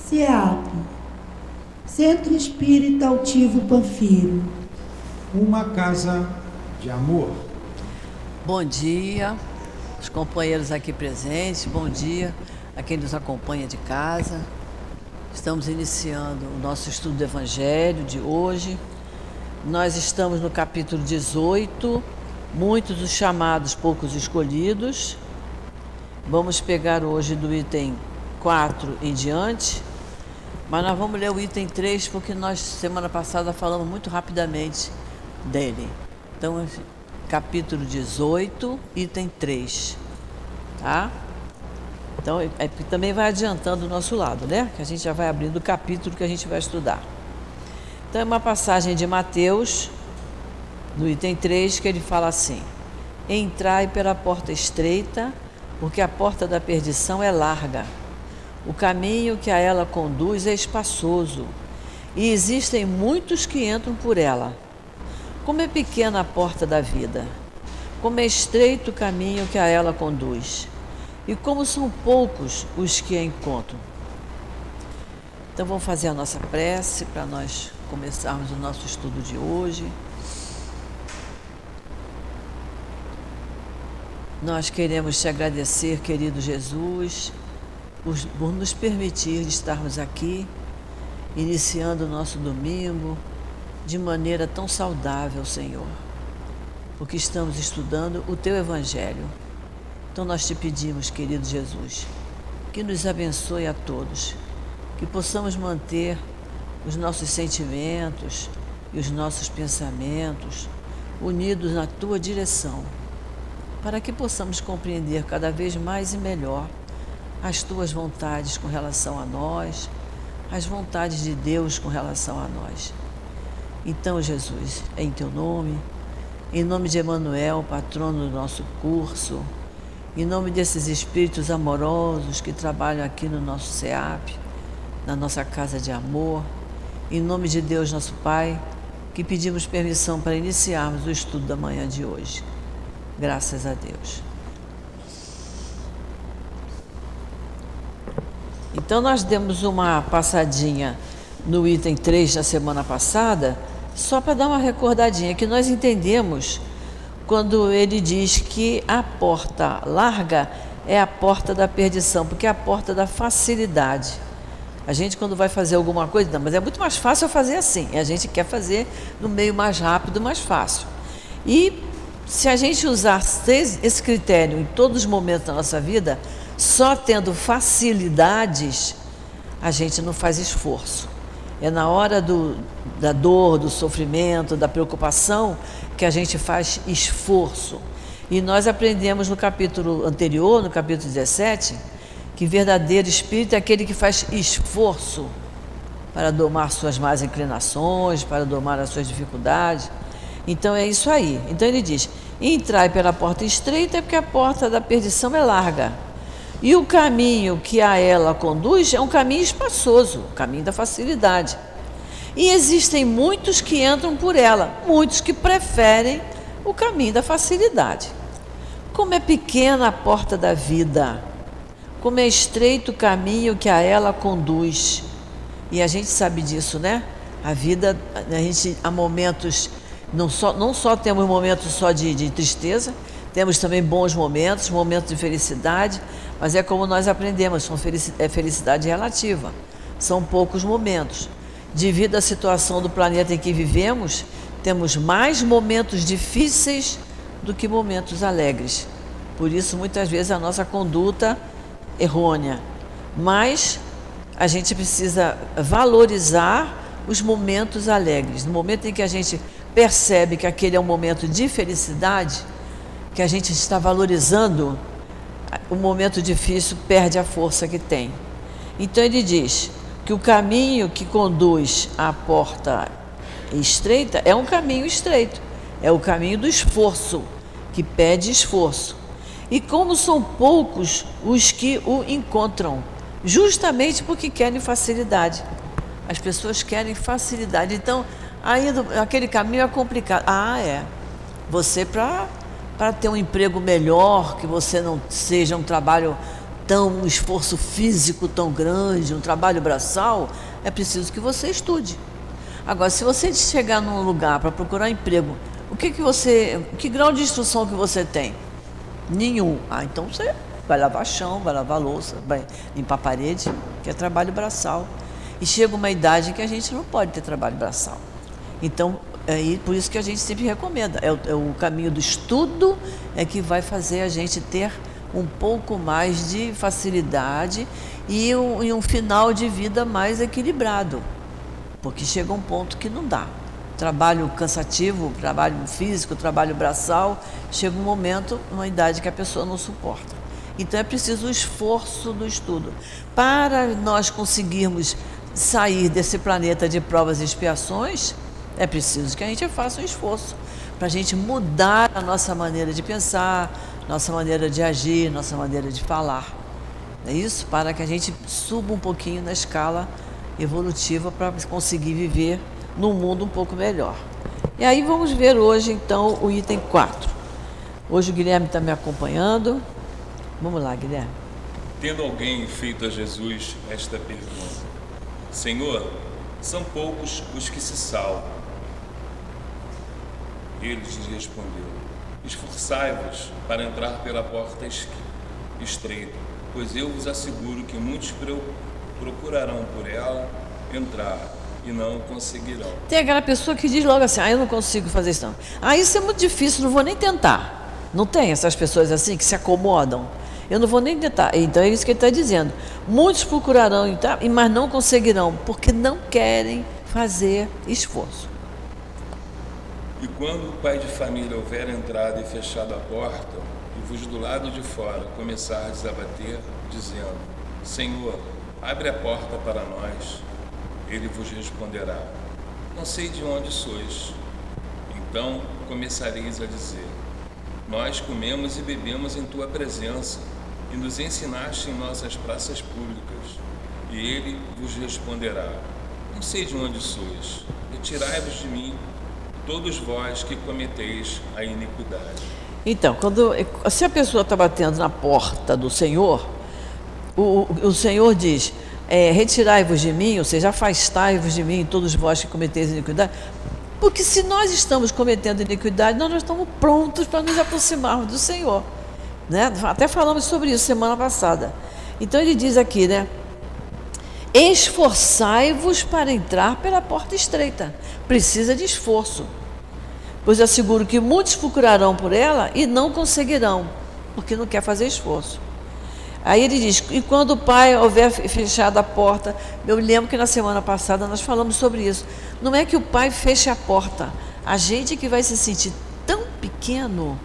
CEAP, Centro Espírita Altivo Panfiro. Uma casa de amor. Bom dia, os companheiros aqui presentes, bom dia a quem nos acompanha de casa. Estamos iniciando o nosso estudo do Evangelho de hoje. Nós estamos no capítulo 18, muitos os chamados, poucos escolhidos. Vamos pegar hoje do item 4 em diante, mas nós vamos ler o item 3 porque nós, semana passada, falamos muito rapidamente dele. Então, capítulo 18, item 3, tá? Então, também vai adiantando o nosso lado, né? Que a gente já vai abrindo o capítulo que a gente vai estudar. Então, é uma passagem de Mateus, no item 3, que ele fala assim: entrai pela porta estreita, porque a porta da perdição é larga. O caminho que a ela conduz é espaçoso, e existem muitos que entram por ela. Como é pequena a porta da vida, como é estreito o caminho que a ela conduz, e como são poucos os que a encontram. Então vamos fazer a nossa prece para nós começarmos o nosso estudo de hoje. Nós queremos te agradecer, querido Jesus, por nos permitir estarmos aqui, iniciando o nosso domingo de maneira tão saudável, Senhor, porque estamos estudando o Teu Evangelho. Então nós te pedimos, querido Jesus, que nos abençoe a todos, que possamos manter os nossos sentimentos e os nossos pensamentos unidos na Tua direção, para que possamos compreender cada vez mais e melhor as Tuas vontades com relação a nós, as vontades de Deus com relação a nós. Então, Jesus, em Teu nome, em nome de Emmanuel, patrono do nosso curso, em nome desses espíritos amorosos que trabalham aqui no nosso CEAP, na nossa casa de amor, em nome de Deus, nosso Pai, que pedimos permissão para iniciarmos o estudo da manhã de hoje. Graças a Deus. Então, nós demos uma passadinha no item 3 da semana passada, só para dar uma recordadinha, que nós entendemos quando ele diz que a porta larga é a porta da perdição, porque é a porta da facilidade. A gente, quando vai fazer alguma coisa, não, mas é muito mais fácil eu fazer assim, e a gente quer fazer no meio mais rápido, mais fácil. E se a gente usar esse critério em todos os momentos da nossa vida, só tendo facilidades, a gente não faz esforço. É na hora da dor, do sofrimento, da preocupação, que a gente faz esforço. E nós aprendemos no capítulo anterior, no capítulo 17, que verdadeiro espírito é aquele que faz esforço para domar suas más inclinações, para domar as suas dificuldades. Então é isso aí. Então ele diz: entrai pela porta estreita, porque a porta da perdição é larga. E o caminho que a ela conduz é um caminho espaçoso, o caminho da facilidade. E existem muitos que entram por ela, muitos que preferem o caminho da facilidade. Como é pequena a porta da vida, como é estreito o caminho que a ela conduz. E a gente sabe disso, né? A vida, há momentos, não só temos momentos só de tristeza, temos também bons momentos, momentos de felicidade, mas é como nós aprendemos, é felicidade relativa. São poucos momentos. Devido à situação do planeta em que vivemos, temos mais momentos difíceis do que momentos alegres. Por isso, muitas vezes, a nossa conduta errônea. Mas a gente precisa valorizar os momentos alegres. No momento em que a gente percebe que aquele é um momento de felicidade, que a gente está valorizando, o momento difícil perde a força que tem. Então ele diz que o caminho que conduz à porta estreita é um caminho estreito, é o caminho do esforço, que pede esforço. E como são poucos os que o encontram, justamente porque querem facilidade. As pessoas querem facilidade. Então, ainda aquele caminho é complicado. Você para ter um emprego melhor, que você não seja um trabalho então um esforço físico tão grande, um trabalho braçal, é preciso que você estude. Agora, se você chegar num lugar para procurar emprego, que grau de instrução que você tem? Nenhum. Então você vai lavar chão, vai lavar louça, vai limpar a parede, que é trabalho braçal. E chega uma idade em que a gente não pode ter trabalho braçal. Então, por isso que a gente sempre recomenda. O caminho do estudo é que vai fazer a gente ter um pouco mais de facilidade e um final de vida mais equilibrado. Porque chega um ponto que não dá. Trabalho cansativo, trabalho físico, trabalho braçal, chega um momento, uma idade que a pessoa não suporta. Então é preciso o esforço do estudo. Para nós conseguirmos sair desse planeta de provas e expiações, é preciso que a gente faça um esforço para a gente mudar a nossa maneira de pensar, nossa maneira de agir, nossa maneira de falar. É isso? Para que a gente suba um pouquinho na escala evolutiva para conseguir viver num mundo um pouco melhor. E aí vamos ver hoje então o item 4. Hoje o Guilherme está me acompanhando. Vamos lá, Guilherme. Tendo alguém feito a Jesus esta pergunta: Senhor, são poucos os que se salvam. Ele lhes respondeu: esforçai-vos para entrar pela porta estreita, pois eu vos asseguro que muitos procurarão por ela entrar e não conseguirão. Tem aquela pessoa que diz logo assim: eu não consigo fazer isso não. Isso é muito difícil, não vou nem tentar. Não tem essas pessoas assim que se acomodam? Eu não vou nem tentar. Então é isso que ele está dizendo. Muitos procurarão entrar, mas não conseguirão, porque não querem fazer esforço. E quando o pai de família houver entrado e fechado a porta, e vos do lado de fora começardes a bater, dizendo: Senhor, abre a porta para nós, ele vos responderá: não sei de onde sois. Então começareis a dizer: nós comemos e bebemos em tua presença, e nos ensinaste em nossas praças públicas. E ele vos responderá: não sei de onde sois, retirai-vos de mim, todos vós que cometeis a iniquidade. Então, se a pessoa está batendo na porta do Senhor, o Senhor diz: retirai-vos de mim, ou seja, afastai-vos de mim, todos vós que cometeis iniquidade. Porque se nós estamos cometendo iniquidade, nós não estamos prontos para nos aproximarmos do Senhor. Né? Até falamos sobre isso semana passada. Então ele diz aqui, né? Esforçai-vos para entrar pela porta estreita. Precisa de esforço. Pois asseguro que muitos procurarão por ela e não conseguirão, porque não quer fazer esforço. Aí ele diz: e quando o pai houver fechado a porta, eu lembro que na semana passada nós falamos sobre isso. Não é que o pai feche a porta, a gente que vai se sentir tão pequeno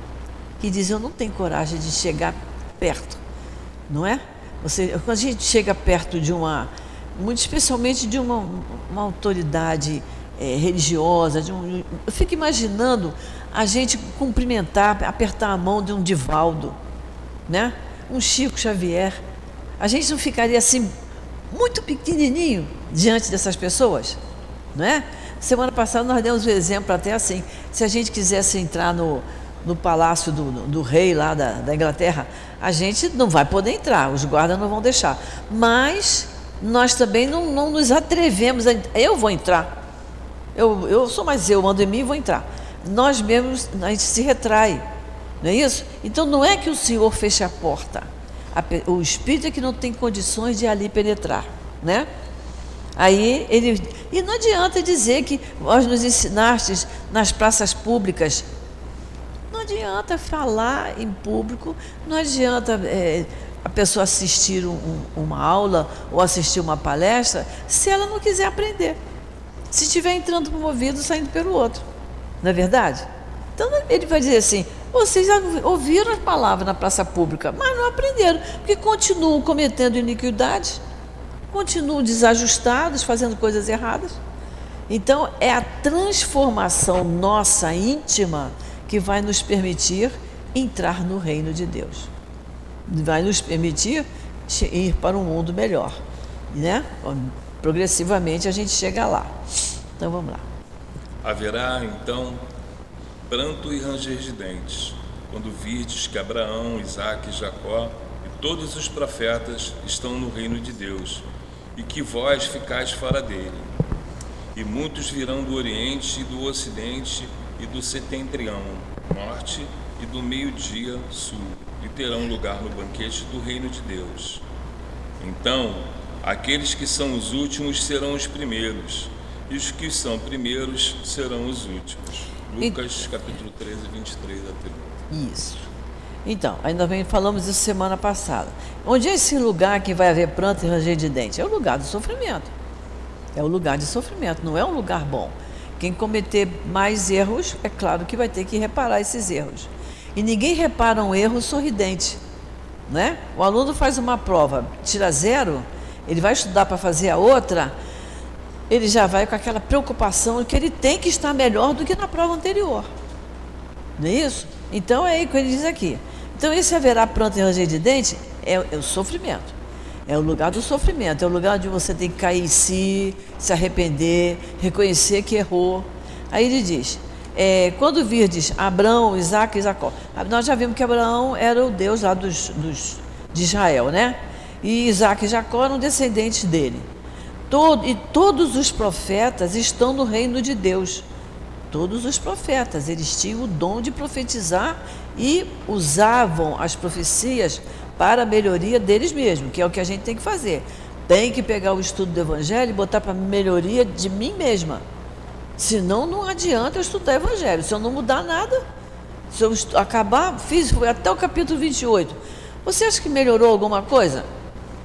que diz: eu não tenho coragem de chegar perto, não é? Quando a gente chega perto de muito especialmente de uma autoridade religiosa, eu fico imaginando a gente cumprimentar, apertar a mão de um Divaldo, né? Um Chico Xavier. A gente não ficaria assim muito pequenininho diante dessas pessoas, não é? Semana passada nós demos um exemplo até assim: se a gente quisesse entrar no palácio do rei lá da Inglaterra, a gente não vai poder entrar, os guardas não vão deixar, mas nós também não nos atrevemos eu vou entrar, eu sou mais eu mando em mim e vou entrar. Nós mesmos, a gente se retrai, não é isso? Então não é que o Senhor feche a porta, o Espírito é que não tem condições de ali penetrar, né? Aí e não adianta dizer que vós nos ensinastes nas praças públicas. Não adianta falar em público, não adianta a pessoa assistir uma aula ou assistir uma palestra se ela não quiser aprender. Se estiver entrando por um ouvido, saindo pelo outro. Não é verdade? Então ele vai dizer assim: vocês já ouviram as palavras na praça pública, mas não aprenderam, porque continuam cometendo iniquidades, continuam desajustados, fazendo coisas erradas. Então é a transformação nossa íntima que vai nos permitir entrar no reino de Deus. Vai nos permitir ir para um mundo melhor, né? Progressivamente a gente chega lá. Então vamos lá. Haverá então pranto e ranger de dentes, quando virdes que Abraão, Isaque e Jacó e todos os profetas estão no reino de Deus, e que vós ficais fora dele. E muitos virão do Oriente e do Ocidente e do Setentrião, Norte e do Meio-dia, Sul, e terão lugar no banquete do reino de Deus. Então, aqueles que são os últimos serão os primeiros, e os que são primeiros serão os últimos. Lucas capítulo 13, 23 a 30. Isso. Então, ainda bem, falamos isso semana passada. Onde é esse lugar que vai haver pranto e ranger de dente? É o lugar do sofrimento. É o lugar de sofrimento, não é um lugar bom. Quem cometer mais erros, é claro que vai ter que reparar esses erros. E ninguém repara um erro sorridente, né? O aluno faz uma prova, tira 0, ele vai estudar para fazer a outra, ele já vai com aquela preocupação de que ele tem que estar melhor do que na prova anterior. Não é isso? Então é aí que ele diz aqui. Então esse haverá pranto e ranger de dente é o sofrimento. É o lugar do sofrimento, é o lugar onde você tem que cair em si, se arrepender, reconhecer que errou. Aí ele diz, quando virdes Abraão, Isaque e Jacó. Nós já vimos que Abraão era o Deus lá de Israel, né? E Isaque e Jacó eram descendentes dele. E todos os profetas estão no reino de Deus. Todos os profetas, eles tinham o dom de profetizar e usavam as profecias para a melhoria deles mesmos, que é o que a gente tem que fazer. Tem que pegar o estudo do Evangelho e botar para a melhoria de mim mesma. Senão não adianta eu estudar Evangelho. Se eu não mudar nada, se eu acabar, fui até o capítulo 28. Você acha que melhorou alguma coisa?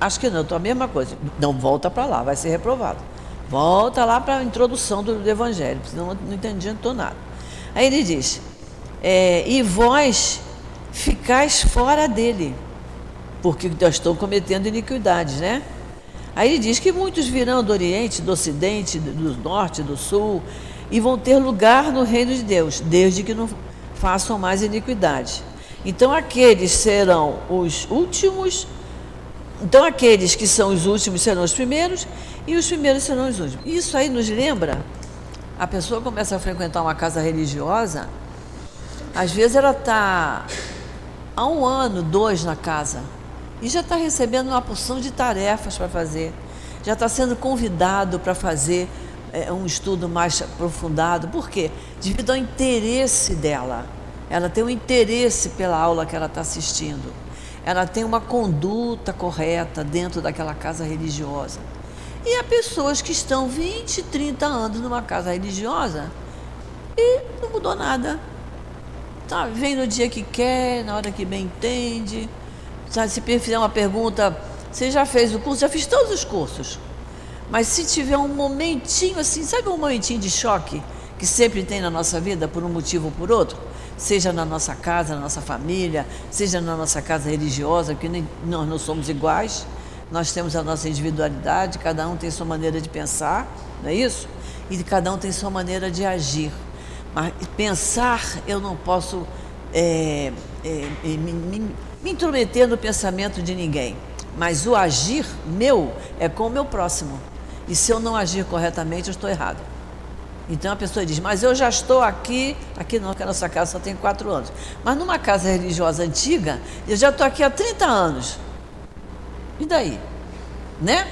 Acho que não, estou a mesma coisa. Não, volta para lá, vai ser reprovado. Volta lá para a introdução do Evangelho, senão não adiantou nada. Aí ele diz, e vós ficais fora dele, porque estão cometendo iniquidades, né? Aí ele diz que muitos virão do Oriente, do Ocidente, do Norte, do Sul, e vão ter lugar no reino de Deus, desde que não façam mais iniquidade. Então aqueles serão os últimos, então aqueles que são os últimos serão os primeiros, e os primeiros serão os últimos. Isso aí nos lembra, a pessoa começa a frequentar uma casa religiosa, às vezes ela está há 1 ano, 2 na casa, e já está recebendo uma porção de tarefas para fazer, já está sendo convidado para fazer um estudo mais aprofundado. Por quê? Devido ao interesse dela. Ela tem um interesse pela aula que ela está assistindo. Ela tem uma conduta correta dentro daquela casa religiosa. E há pessoas que estão 20, 30 anos numa casa religiosa e não mudou nada. Tá, vem no dia que quer, na hora que bem entende. Sabe, se fizer uma pergunta, você já fez o curso? Já fiz todos os cursos. Mas se tiver um momentinho assim, sabe um momentinho de choque que sempre tem na nossa vida, por um motivo ou por outro? Seja na nossa casa, na nossa família, seja na nossa casa religiosa, porque nós não somos iguais, nós temos a nossa individualidade, cada um tem sua maneira de pensar, não é isso? E cada um tem sua maneira de agir. Mas pensar, eu não posso me intrometer no pensamento de ninguém, mas o agir meu é com o meu próximo, e se eu não agir corretamente, eu estou errado. Então a pessoa diz, mas eu já estou aqui não, que a nossa casa só tem 4 anos, mas numa casa religiosa antiga, eu já estou aqui há 30 anos, e daí? Né?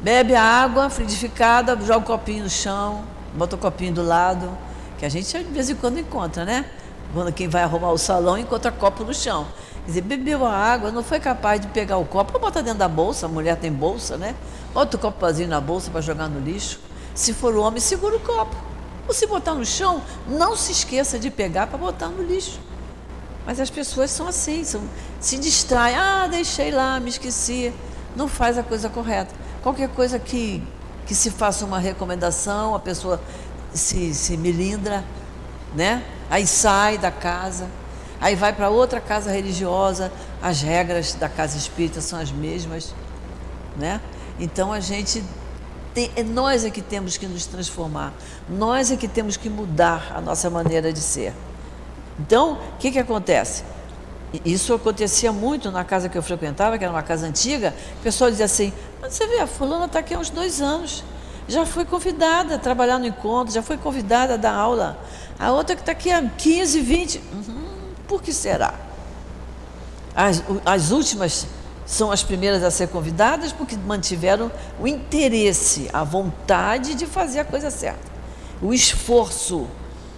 Bebe a água fluidificada, joga o copinho no chão, bota o copinho do lado, que a gente de vez em quando encontra, né? Quando quem vai arrumar o salão encontra copo no chão. Quer dizer, bebeu a água, não foi capaz de pegar o copo, bota dentro da bolsa, a mulher tem bolsa, né? Bota o copo vazio na bolsa para jogar no lixo. Se for o homem, segura o copo. Ou se botar no chão, não se esqueça de pegar para botar no lixo. Mas as pessoas são assim, se distraem. Ah, deixei lá, me esqueci. Não faz a coisa correta. Qualquer coisa que se faça uma recomendação, a pessoa se melindra, né? Aí sai da casa, aí vai para outra casa religiosa, as regras da casa espírita são as mesmas, né? Então nós é que temos que nos transformar, nós é que temos que mudar a nossa maneira de ser. Então, o que acontece? Isso acontecia muito na casa que eu frequentava, que era uma casa antiga. O pessoal dizia assim, você vê, a fulana está aqui há uns 2 anos, já foi convidada a trabalhar no encontro, já foi convidada a dar aula. A outra que está aqui há 15, 20. Por que será? As últimas são as primeiras a ser convidadas porque mantiveram o interesse, a vontade de fazer a coisa certa, o esforço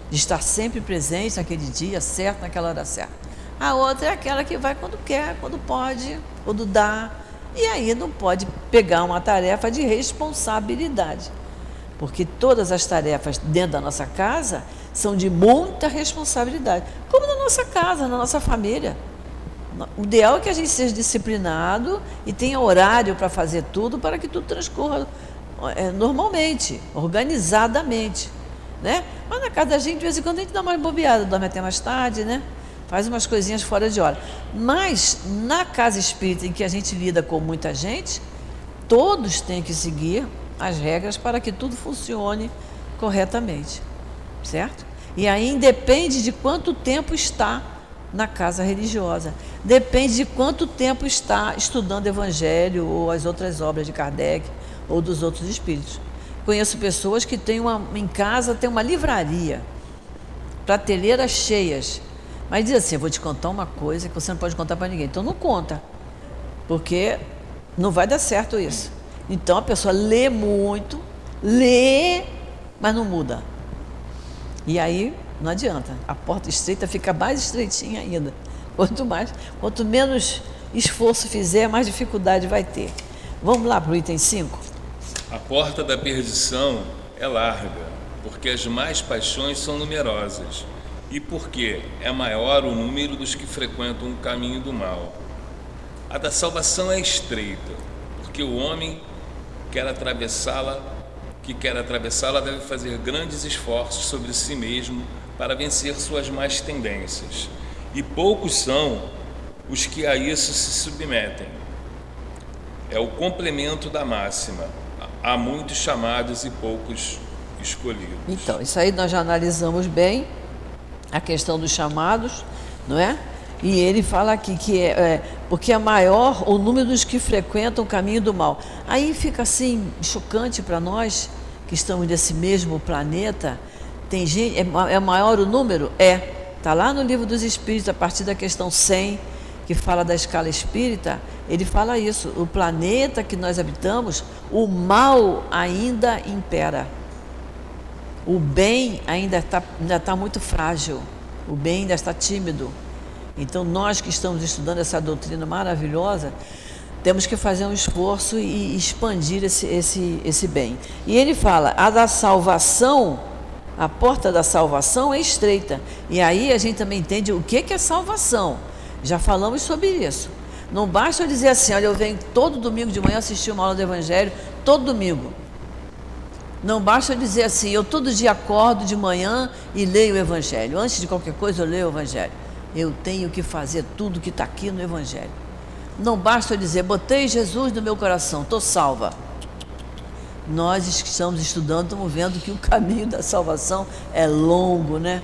de estar sempre presente naquele dia certo, naquela hora certa. A outra é aquela que vai quando quer, quando pode, quando dá, e aí não pode pegar uma tarefa de responsabilidade, porque todas as tarefas dentro da nossa casa são de muita responsabilidade, como na nossa casa, na nossa família. O ideal é que a gente seja disciplinado e tenha horário para fazer tudo, para que tudo transcorra normalmente, organizadamente, né? Mas na casa da gente, de vez em quando, a gente dá mais bobeada, dorme até mais tarde, né? Faz umas coisinhas fora de hora. Mas na casa espírita, em que a gente lida com muita gente, todos têm que seguir as regras para que tudo funcione corretamente, certo? E aí independe de quanto tempo está na casa religiosa, depende de quanto tempo está estudando Evangelho ou as outras obras de Kardec ou dos outros espíritos. Conheço pessoas que têm em casa tem uma livraria, prateleiras cheias, mas diz assim: eu vou te contar uma coisa que você não pode contar para ninguém, então não conta, porque não vai dar certo isso. Então a pessoa lê muito, mas não muda. E aí não adianta, a porta estreita fica mais estreitinha ainda. Quanto menos esforço fizer, mais dificuldade vai ter. Vamos lá para o item 5? A porta da perdição é larga, porque as más paixões são numerosas, e porque é maior o número dos que frequentam o caminho do mal. A da salvação é estreita, porque o homem que quer atravessá-la deve fazer grandes esforços sobre si mesmo para vencer suas más tendências, e poucos são os que a isso se submetem. É o complemento da máxima: há muitos chamados e poucos escolhidos. Então, isso aí nós já analisamos bem, a questão dos chamados, não é? E ele fala aqui que porque é maior o número dos que frequentam o caminho do mal. Aí fica assim, chocante para nós, que estamos nesse mesmo planeta. Tem gente, é maior o número? Está lá no Livro dos Espíritos, a partir da questão 100, que fala da escala espírita, ele fala isso: o planeta que nós habitamos, o mal ainda impera. O bem ainda está muito frágil, o bem ainda está tímido. Então nós que estamos estudando essa doutrina maravilhosa, temos que fazer um esforço e expandir esse bem. E ele fala: a da salvação, a porta da salvação é estreita. E aí a gente também entende o que é salvação. Já falamos sobre isso. Não basta eu dizer assim: olha, eu venho todo domingo de manhã assistir uma aula do Evangelho, todo domingo. Não basta eu dizer assim: eu todo dia acordo de manhã e leio o Evangelho. Antes de qualquer coisa eu leio o Evangelho. Eu tenho que fazer tudo que está aqui no Evangelho. Não basta eu dizer: botei Jesus no meu coração, estou salva. Nós que estamos estudando, estamos vendo que o caminho da salvação é longo, né?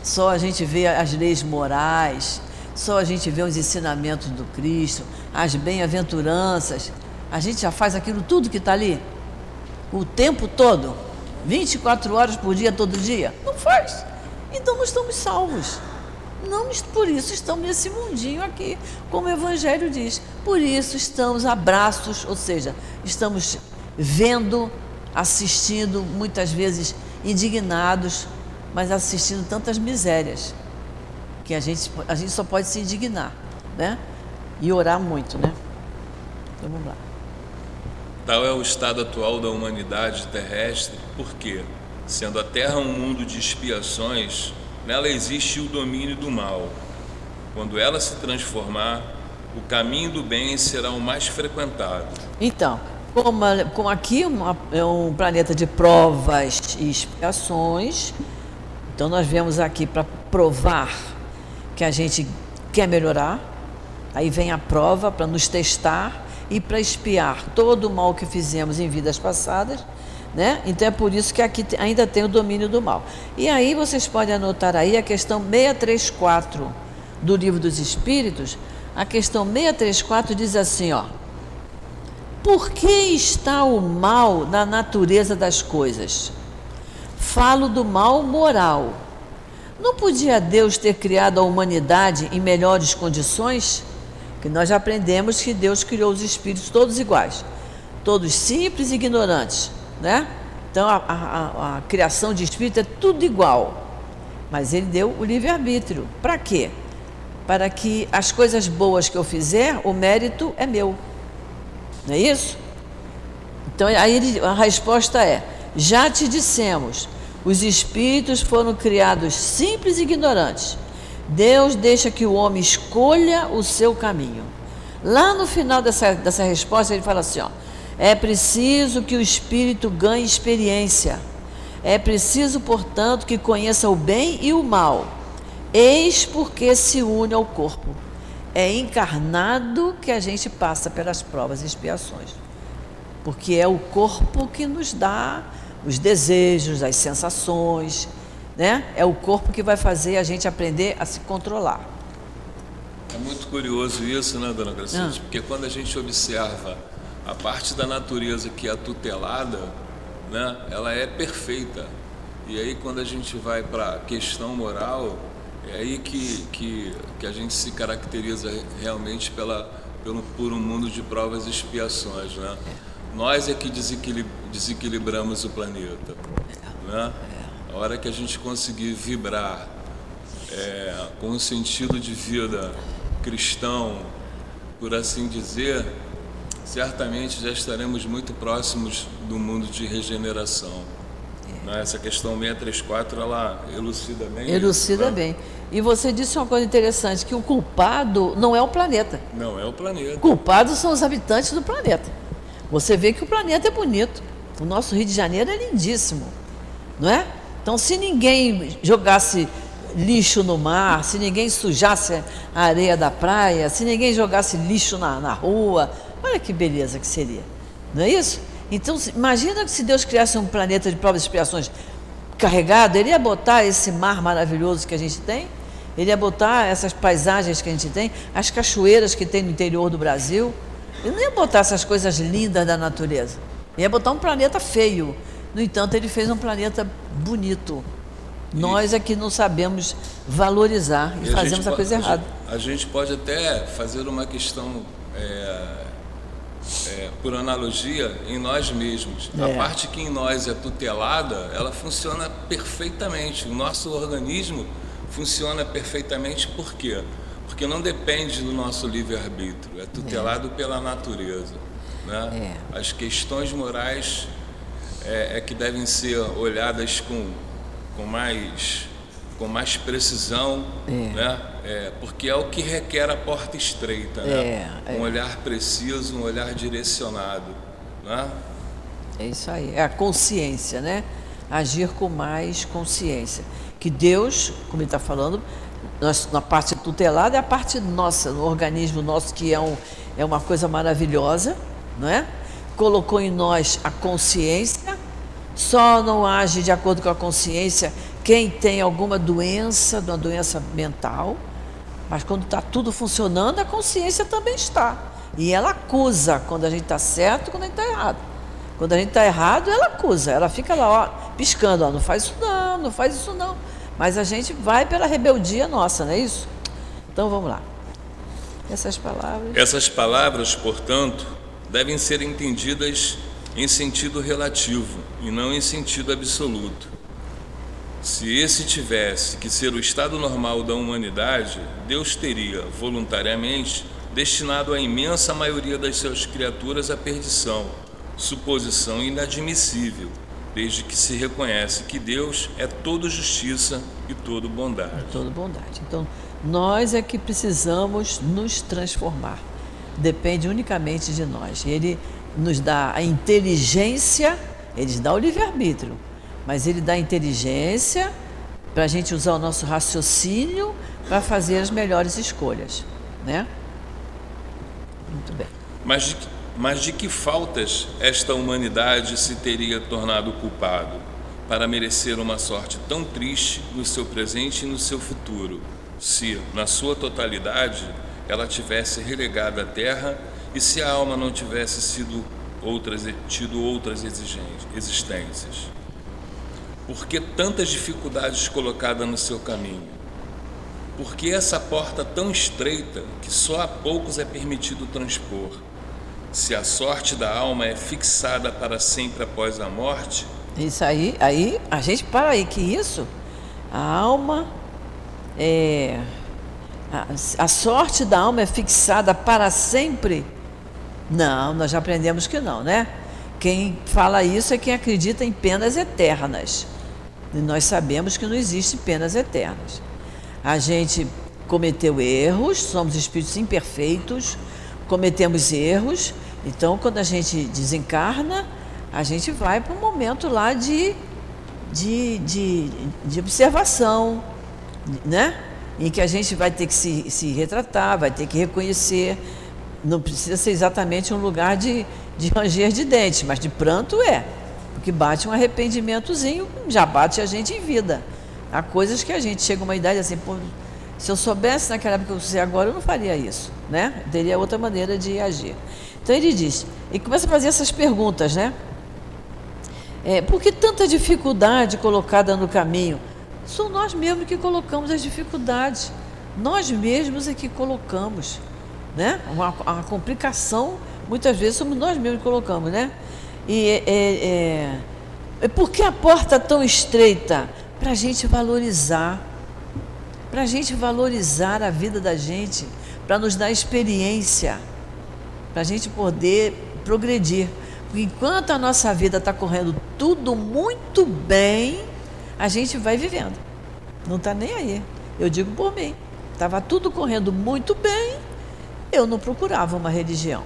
Só a gente vê as leis morais, só a gente vê os ensinamentos do Cristo, as bem-aventuranças. A gente já faz aquilo tudo que está ali, o tempo todo, 24 horas por dia, todo dia. Não faz. Então não estamos salvos. Não, por isso estamos nesse mundinho aqui, como o Evangelho diz. Por isso estamos a braços, ou seja, estamos vendo, assistindo, muitas vezes indignados, mas assistindo tantas misérias, que a gente só pode se indignar, né? E orar muito, né? Então vamos lá. Tal é o estado atual da humanidade terrestre, porque, sendo a Terra um mundo de expiações, nela existe o domínio do mal. Quando ela se transformar, o caminho do bem será o mais frequentado. Então, como aqui é um planeta de provas e expiações, então nós viemos aqui para provar que a gente quer melhorar. Aí vem a prova para nos testar e para expiar todo o mal que fizemos em vidas passadas, né? Então é por isso que aqui ainda tem o domínio do mal. E aí vocês podem anotar aí a questão 634 do Livro dos Espíritos. A questão 634 diz assim, ó: por que está o mal na natureza das coisas? Falo do mal moral. Não podia Deus ter criado a humanidade em melhores condições? Que nós já aprendemos que Deus criou os espíritos todos iguais, todos simples e ignorantes, né? Então a criação de espírito é tudo igual, mas Ele deu o livre-arbítrio. Para quê? Para que as coisas boas que eu fizer, o mérito é meu, não é isso? Então aí a resposta é: já te dissemos, os espíritos foram criados simples e ignorantes. Deus deixa que o homem escolha o seu caminho. Lá no final dessa resposta ele fala assim, ó: é preciso que o espírito ganhe experiência. É preciso, portanto, que conheça o bem e o mal. Eis porque se une ao corpo. É encarnado que a gente passa pelas provas e expiações. Porque é o corpo que nos dá os desejos, as sensações, né? É o corpo que vai fazer a gente aprender a se controlar. É muito curioso isso, né, dona Gracete? Porque quando a gente observa a parte da natureza que é tutelada, né, ela é perfeita. E aí quando a gente vai para a questão moral, é aí que a gente se caracteriza realmente por um mundo de provas e expiações, né? Nós é que desequilibramos o planeta, né? A hora que a gente conseguir vibrar com um sentido de vida cristão, por assim dizer, certamente já estaremos muito próximos do mundo de regeneração. Né? Essa questão 634, ela elucida bem. Elucida isso, né? bem. E você disse uma coisa interessante, que o culpado não é o planeta. Não é o planeta. Culpados são os habitantes do planeta. Você vê que o planeta é bonito. O nosso Rio de Janeiro é lindíssimo, não é? Então, se ninguém jogasse lixo no mar, se ninguém sujasse a areia da praia, se ninguém jogasse lixo na rua, olha que beleza que seria, não é isso? Então, imagina que se Deus criasse um planeta de provas e expiações carregado, Ele ia botar esse mar maravilhoso que a gente tem, Ele ia botar essas paisagens que a gente tem, as cachoeiras que tem no interior do Brasil. Ele não ia botar essas coisas lindas da natureza, Ele ia botar um planeta feio. No entanto, Ele fez um planeta bonito. Nós é que não sabemos valorizar e fazemos a coisa errada. A gente pode até fazer uma questão, por analogia, em nós mesmos. A parte que em nós é tutelada, ela funciona perfeitamente. O nosso organismo funciona perfeitamente. Por quê? Porque não depende do nosso livre-arbítrio, é tutelado pela natureza, né? As questões morais é que devem ser olhadas com mais precisão, né? Porque é o que requer a porta estreita, né? Um olhar preciso, um olhar direcionado, né? É isso aí, é a consciência, né? Agir com mais consciência. Que Deus, como ele está falando, na parte tutelada é a parte nossa, no organismo nosso, que é uma coisa maravilhosa, não é? Colocou em nós a consciência. Só não age de acordo com a consciência quem tem alguma doença, uma doença mental, mas quando está tudo funcionando, a consciência também está. E ela acusa quando a gente está certo e quando a gente está errado. Quando a gente está errado, ela acusa, ela fica lá, ó, piscando, ó, não faz isso não, não faz isso não. Mas a gente vai pela rebeldia nossa, não é isso? Então vamos lá. Essas palavras, portanto, devem ser entendidas em sentido relativo e não em sentido absoluto. Se esse tivesse que ser o estado normal da humanidade, Deus teria, voluntariamente, destinado a imensa maioria das suas criaturas à perdição, suposição inadmissível, desde que se reconhece que Deus é todo justiça e todo bondade. Todo bondade. Então, nós é que precisamos nos transformar. Depende unicamente de nós. Ele nos dá a inteligência, Ele nos dá o livre-arbítrio, mas Ele dá a inteligência para a gente usar o nosso raciocínio para fazer as melhores escolhas, né? Muito bem. Mas de que faltas esta humanidade se teria tornado culpado para merecer uma sorte tão triste no seu presente e no seu futuro, se, na sua totalidade, ela tivesse relegado à terra e se a alma não tivesse tido outras existências? Por que tantas dificuldades colocadas no seu caminho? Por que essa porta tão estreita que só a poucos é permitido transpor? Se a sorte da alma é fixada para sempre após a morte... Isso aí, a gente para aí, que isso? A alma é... A sorte da alma é fixada para sempre? Não, nós já aprendemos que não, né? Quem fala isso é quem acredita em penas eternas. E nós sabemos que não existe penas eternas. A gente cometeu erros, somos espíritos imperfeitos, cometemos erros. Então, quando a gente desencarna, a gente vai para um momento lá de observação, né? Em que a gente vai ter que se retratar, vai ter que reconhecer. Não precisa ser exatamente um lugar de ranger de dentes, mas de pranto é. Porque bate um arrependimentozinho, já bate a gente em vida. Há coisas que a gente chega a uma idade assim, pô, se eu soubesse naquela época que eu sei agora, eu não faria isso, né? Teria outra maneira de agir. Então ele diz, e começa a fazer essas perguntas, né? Por que tanta dificuldade colocada no caminho? São nós mesmos que colocamos as dificuldades. Nós mesmos é que colocamos, né? Uma complicação, muitas vezes somos nós mesmos que colocamos, né? Por que a porta tão estreita? Para a gente valorizar, a vida da gente, para nos dar experiência, para a gente poder progredir. Porque enquanto a nossa vida está correndo tudo muito bem, a gente vai vivendo, não está nem aí. Eu digo por mim, estava tudo correndo muito bem, eu não procurava uma religião.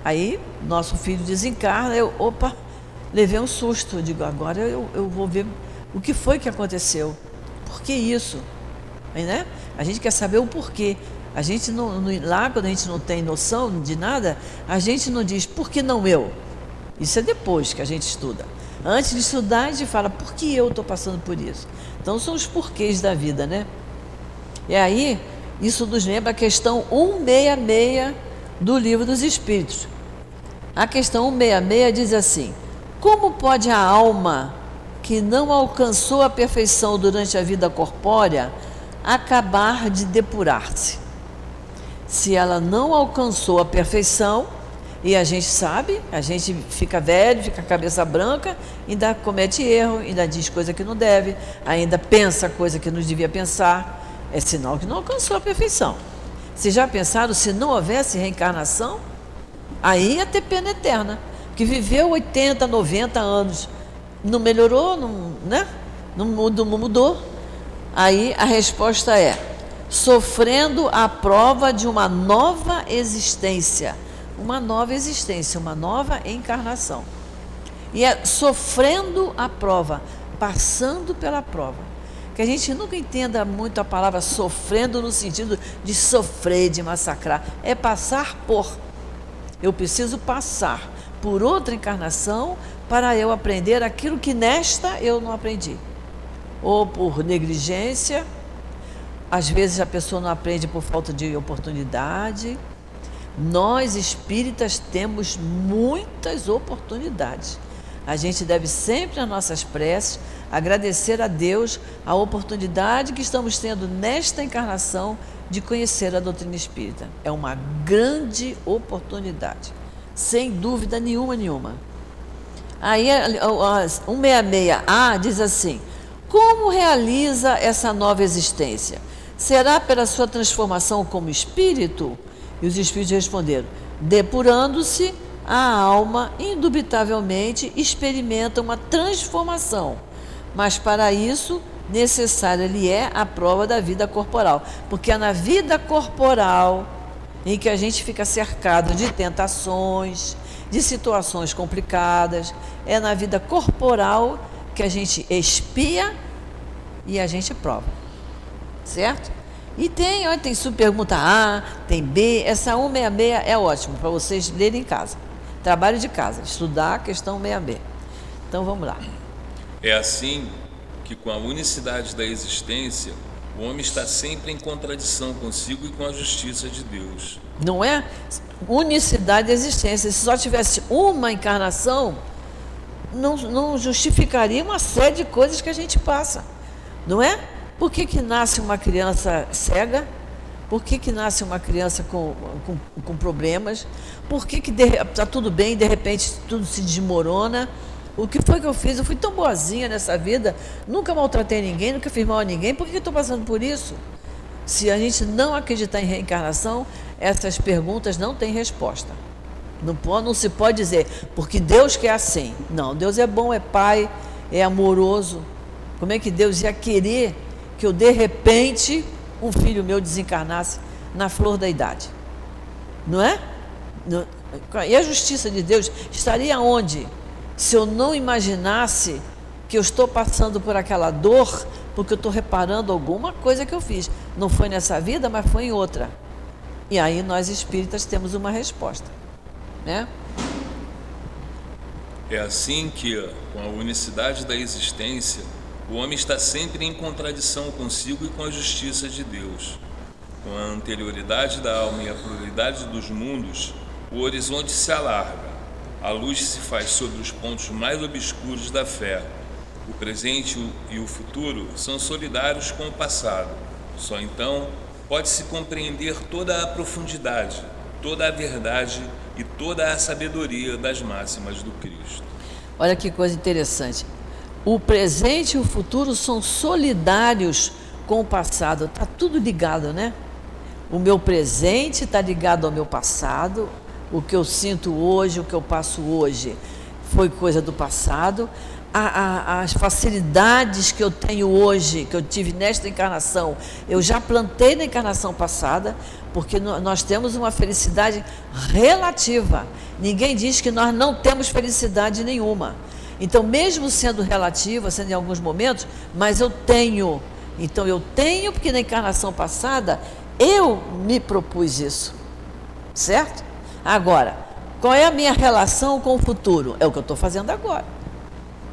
Aí nosso filho desencarna, levei um susto, eu digo, agora eu vou ver o que foi que aconteceu, por que isso, né? A gente quer saber o porquê. A gente lá, quando a gente não tem noção de nada, a gente não diz, por que não eu? Isso é depois que a gente estuda. Antes de estudar, a gente fala, por que eu estou passando por isso? Então, são os porquês da vida, né? E aí, isso nos lembra a questão 166 do Livro dos Espíritos. A questão 166 diz assim, como pode a alma que não alcançou a perfeição durante a vida corpórea acabar de depurar-se? Se ela não alcançou a perfeição, e a gente sabe, a gente fica velho, fica com a cabeça branca, ainda comete erro, ainda diz coisa que não deve, ainda pensa coisa que não devia pensar, é sinal que não alcançou a perfeição. Vocês já pensaram, se não houvesse reencarnação, aí ia ter pena eterna, que viveu 80, 90 anos, não melhorou, não mudou. Aí a resposta é, sofrendo a prova de uma nova existência, uma nova encarnação. E é sofrendo a prova, passando pela prova. Que a gente nunca entenda muito a palavra sofrendo no sentido de sofrer, de massacrar. É passar por. Eu preciso passar por outra encarnação para eu aprender aquilo que nesta eu não aprendi. Ou por negligência, às vezes a pessoa não aprende por falta de oportunidade. Nós espíritas temos muitas oportunidades. A gente deve sempre, nas nossas preces, agradecer a Deus a oportunidade que estamos tendo nesta encarnação de conhecer a doutrina espírita. É uma grande oportunidade, sem dúvida nenhuma. Aí, 166A diz assim, como realiza essa nova existência? Será pela sua transformação como espírito? E os espíritos responderam, depurando-se, a alma indubitavelmente experimenta uma transformação, mas para isso necessária lhe é a prova da vida corporal, porque é na vida corporal em que a gente fica cercado de tentações, de situações complicadas, é na vida corporal que a gente expia e a gente prova, certo? E tem subpergunta A, tem B, essa 166 é ótimo para vocês lerem em casa. Trabalho de casa, estudar a questão 166. Então vamos lá. É assim que, com a unicidade da existência, o homem está sempre em contradição consigo e com a justiça de Deus. Não é? Unicidade da existência. Se só tivesse uma encarnação, não justificaria uma série de coisas que a gente passa. Não é? Por que nasce uma criança cega? Por que nasce uma criança com problemas? Por que está tudo bem e de repente tudo se desmorona? O que foi que eu fiz? Eu fui tão boazinha nessa vida, nunca maltratei ninguém, nunca fiz mal a ninguém, por que eu estou passando por isso? Se a gente não acreditar em reencarnação, essas perguntas não têm resposta. Não se pode dizer, porque Deus quer assim. Não, Deus é bom, é pai, é amoroso. Como é que Deus ia querer que eu, de repente, um filho meu desencarnasse na flor da idade? Não é? E a justiça de Deus estaria onde? Se eu não imaginasse que eu estou passando por aquela dor, porque eu estou reparando alguma coisa que eu fiz. Não foi nessa vida, mas foi em outra. E aí nós espíritas temos uma resposta, né? É assim que, com a unicidade da existência, o homem está sempre em contradição consigo e com a justiça de Deus. Com a anterioridade da alma e a pluralidade dos mundos, o horizonte se alarga, a luz se faz sobre os pontos mais obscuros da fé. O presente e o futuro são solidários com o passado. Só então pode-se compreender toda a profundidade, toda a verdade e toda a sabedoria das máximas do Cristo. Olha que coisa interessante. O presente e o futuro são solidários com o passado. Está tudo ligado, né? O meu presente está ligado ao meu passado. O que eu sinto hoje, o que eu passo hoje, foi coisa do passado. As facilidades que eu tenho hoje, que eu tive nesta encarnação, eu já plantei na encarnação passada, porque nós temos uma felicidade relativa. Ninguém diz que nós não temos felicidade nenhuma. Então, mesmo sendo relativa, sendo em alguns momentos, mas eu tenho. Então, eu tenho porque na encarnação passada eu me propus isso. Certo? Agora, qual é a minha relação com o futuro? É o que eu estou fazendo agora.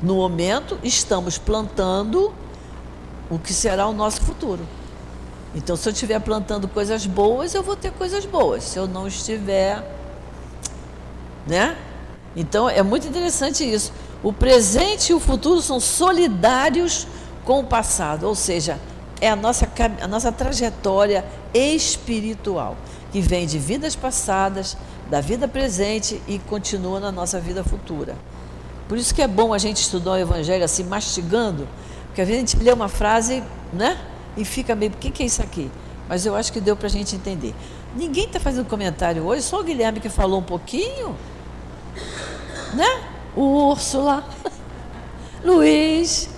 No momento, estamos plantando o que será o nosso futuro. Então, se eu estiver plantando coisas boas, eu vou ter coisas boas. Se eu não estiver, né? Então, é muito interessante isso. O presente e o futuro são solidários com o passado, ou seja, é a nossa trajetória espiritual, que vem de vidas passadas, da vida presente e continua na nossa vida futura. Por isso que é bom a gente estudar o Evangelho assim, mastigando, porque às vezes a gente lê uma frase, né? E fica meio, o que é isso aqui? Mas eu acho que deu para a gente entender. Ninguém está fazendo comentário hoje, só o Guilherme que falou um pouquinho, né? O Úrsula, Luiz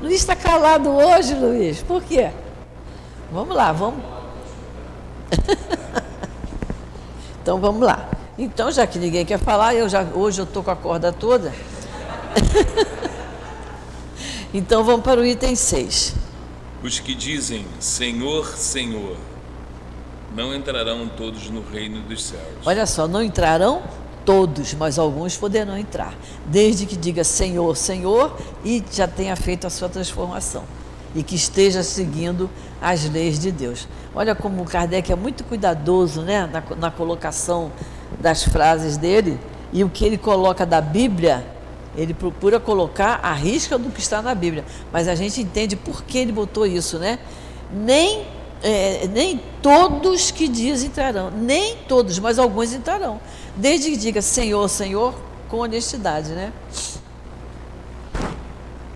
está calado hoje, Luiz, por quê? Vamos lá, vamos. Então vamos lá. Então, já que ninguém quer falar, hoje eu estou com a corda toda. Então vamos para o item 6. Os que dizem Senhor, Senhor, não entrarão todos no reino dos céus. Olha só, não entrarão todos, mas alguns poderão entrar, desde que diga Senhor, Senhor e já tenha feito a sua transformação e que esteja seguindo as leis de Deus. Olha como o Kardec é muito cuidadoso, né, na colocação das frases dele, e o que ele coloca da Bíblia, ele procura colocar a risca do que está na Bíblia, mas a gente entende por que ele botou isso, né? Nem todos que dizem entrarão, nem todos, mas alguns entrarão, desde que diga Senhor, Senhor, com honestidade, né?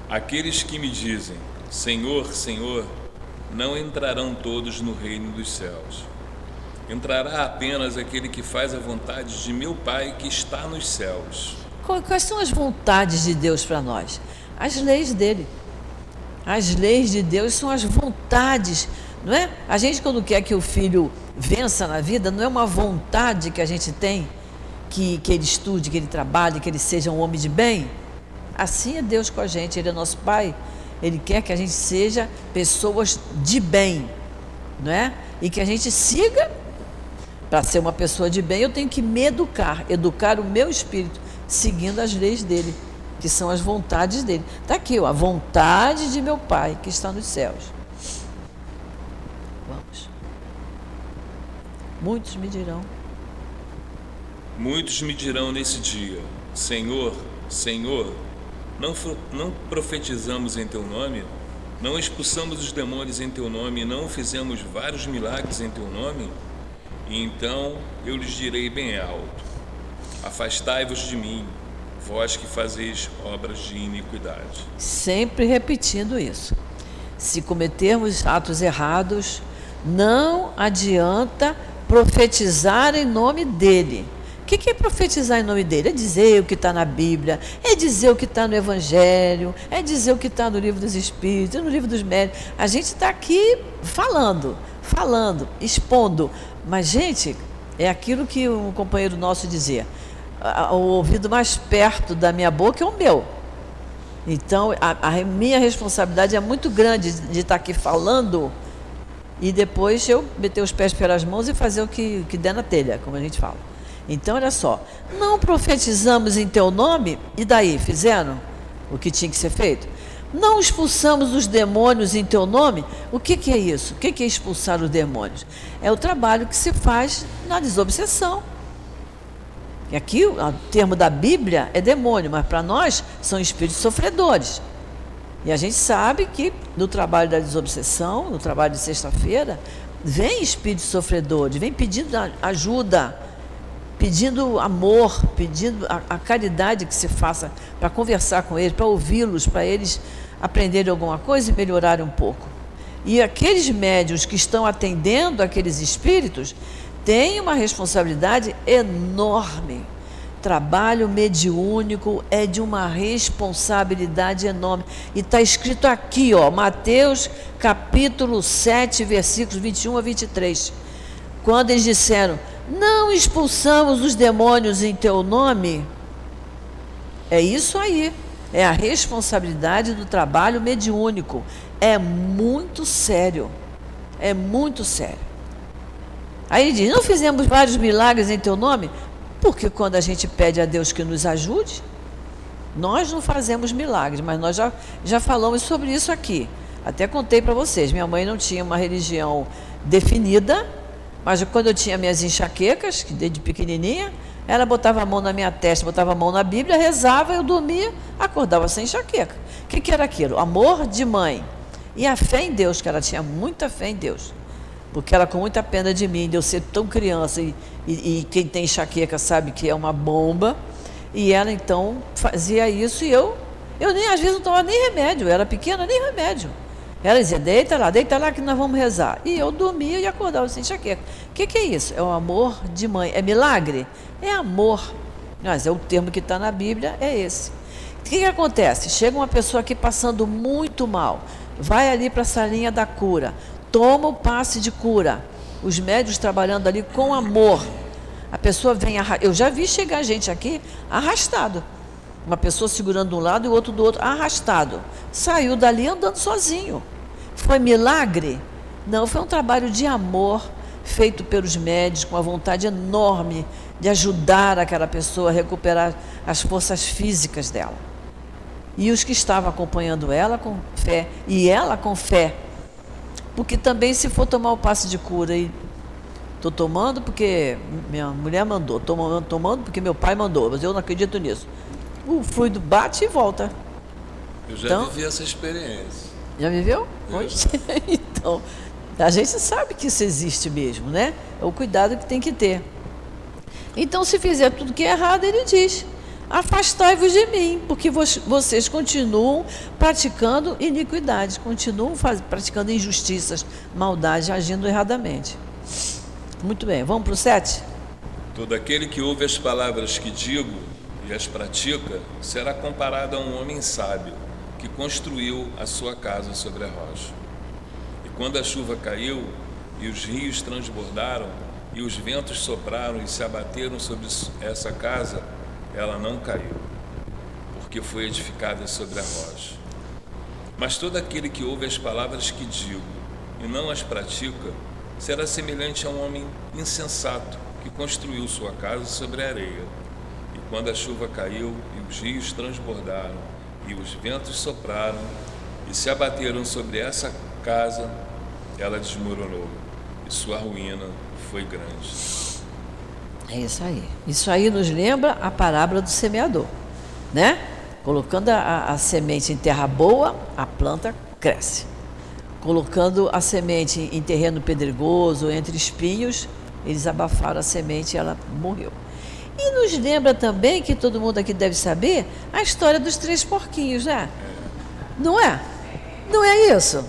Aqueles que me dizem Senhor, Senhor, não entrarão todos no reino dos céus. Entrará apenas aquele que faz a vontade de meu Pai que está nos céus. Quais são as vontades de Deus para nós? As leis dele. As leis de Deus são as vontades, não é? A gente, quando quer que o filho vença na vida, não é uma vontade que a gente tem, que ele estude, que ele trabalhe, que ele seja um homem de bem. Assim é Deus com a gente, Ele é nosso Pai. Ele quer que a gente seja pessoas de bem, não é? E que a gente siga. Para ser uma pessoa de bem, eu tenho que me educar o meu espírito, seguindo as leis dele, que são as vontades dele. Está aqui, ó, a vontade de meu Pai, que está nos céus. Vamos. Muitos me dirão. Muitos me dirão nesse dia, Senhor, Senhor, não profetizamos em teu nome? Não expulsamos os demônios em teu nome e não fizemos vários milagres em teu nome? E então eu lhes direi bem alto: afastai-vos de mim, vós que fazeis obras de iniquidade. Sempre repetindo isso. Se cometermos atos errados, não adianta profetizar em nome dele. O que é profetizar em nome dele? É dizer o que está na Bíblia, é dizer o que está no Evangelho, é dizer o que está no Livro dos Espíritos, no Livro dos Médiuns. A gente está aqui falando, expondo. Mas, gente, é aquilo que um companheiro nosso dizia: o ouvido mais perto da minha boca é o meu. Então, a minha responsabilidade é muito grande de estar aqui falando e depois eu meter os pés pelas mãos e fazer o que der na telha, como a gente fala. Então, olha só, não profetizamos em teu nome, e daí, fizeram o que tinha que ser feito? Não expulsamos os demônios em teu nome? O que é isso? O que é expulsar os demônios? É o trabalho que se faz na desobsessão. E aqui o termo da Bíblia é demônio, mas para nós são espíritos sofredores. E a gente sabe que no trabalho da desobsessão, no trabalho de sexta-feira, vem espíritos sofredores, vem pedindo ajuda, pedindo amor, pedindo a caridade que se faça para conversar com eles, para ouvi-los, para eles aprenderem alguma coisa e melhorarem um pouco. E aqueles médiuns que estão atendendo aqueles espíritos têm uma responsabilidade enorme. Trabalho mediúnico é de uma responsabilidade enorme. E está escrito aqui, Mateus capítulo 7, versículos 21 a 23. Quando eles disseram: não expulsamos os demônios em teu nome. É isso aí. É a responsabilidade do trabalho mediúnico. É muito sério. É muito sério. Aí ele diz: não fizemos vários milagres em teu nome? Porque quando a gente pede a Deus que nos ajude, nós não fazemos milagres, mas nós já falamos sobre isso aqui. Até contei para vocês, minha mãe não tinha uma religião definida, mas quando eu tinha minhas enxaquecas, que desde pequenininha, ela botava a mão na minha testa, botava a mão na Bíblia, rezava, eu dormia, acordava sem enxaqueca. O que era aquilo? Amor de mãe. E a fé em Deus, que ela tinha muita fé em Deus. Porque ela, com muita pena de mim, de eu ser tão criança, e quem tem enxaqueca sabe que é uma bomba, e ela então fazia isso, e eu nem, às vezes, não tomava nem remédio, eu era pequena, nem remédio. Ela dizia: deita lá que nós vamos rezar. E eu dormia e acordava sem enxaqueca. O que é isso? É o amor de mãe. É milagre? É amor. Mas é o termo que está na Bíblia, é esse. O que acontece? Chega uma pessoa aqui passando muito mal, vai ali para a salinha da cura, toma o passe de cura, os médios trabalhando ali com amor. A pessoa vem, eu já vi chegar gente aqui arrastado, uma pessoa segurando de um lado e o outro do outro, arrastado, saiu dali andando sozinho. Foi milagre? Não, foi um trabalho de amor feito pelos médios, com uma vontade enorme de ajudar aquela pessoa a recuperar as forças físicas dela. E os que estavam acompanhando ela com fé, e ela com fé. Porque também, se for tomar o passe de cura e estou tomando porque minha mulher mandou, estou tomando porque meu pai mandou, mas eu não acredito nisso. O fluido bate e volta. Eu já vivi essa experiência. Já viveu? Pois. Então, a gente sabe que isso existe mesmo, né? É o cuidado que tem que ter. Então, se fizer tudo que é errado, ele diz: afastai-vos de mim, porque vocês continuam praticando iniquidades, continuam praticando injustiças, maldade, agindo erradamente. Muito bem, vamos para o 7? Todo aquele que ouve as palavras que digo e as pratica, será comparado a um homem sábio, que construiu a sua casa sobre a rocha. E quando a chuva caiu, e os rios transbordaram, e os ventos sopraram e se abateram sobre essa casa, ela não caiu, porque foi edificada sobre a rocha. Mas todo aquele que ouve as palavras que digo e não as pratica, será semelhante a um homem insensato que construiu sua casa sobre a areia. E quando a chuva caiu e os rios transbordaram e os ventos sopraram e se abateram sobre essa casa, ela desmoronou e sua ruína foi grande. É isso aí. Isso aí nos lembra a parábola do semeador, né? Colocando a semente em terra boa, a planta cresce. Colocando a semente em terreno pedregoso, entre espinhos, eles abafaram a semente e ela morreu. E nos lembra também, que todo mundo aqui deve saber, a história dos 3 porquinhos, né? Não é? Não é isso?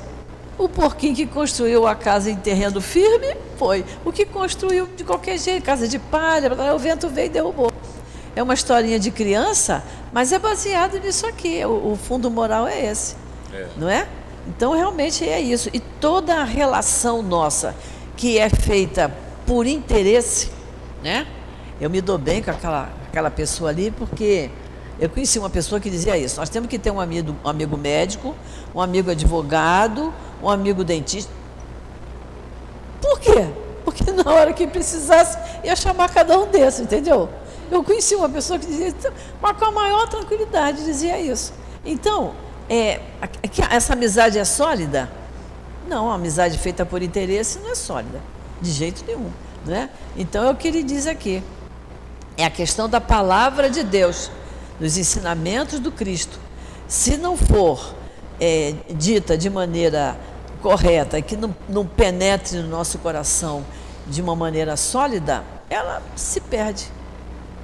O porquinho que construiu a casa em terreno firme foi o que construiu de qualquer jeito, casa de palha, o vento veio e derrubou. É uma historinha de criança, mas é baseado nisso aqui. O fundo moral é esse, não é? Então, realmente é isso. E toda a relação nossa, que é feita por interesse, né? Eu me dou bem com aquela pessoa ali, porque eu conheci uma pessoa que dizia isso: nós temos que ter um amigo médico, um amigo advogado, um amigo dentista. Por quê? Porque na hora que precisasse, ia chamar cada um desses, entendeu? Eu conheci uma pessoa que dizia, mas com a maior tranquilidade dizia isso. Então, essa amizade é sólida? Não, a amizade feita por interesse não é sólida, de jeito nenhum, não é? Então, é o que ele diz aqui. É a questão da palavra de Deus, dos ensinamentos do Cristo. Se não for dita de maneira correta, que não penetre no nosso coração de uma maneira sólida, ela se perde.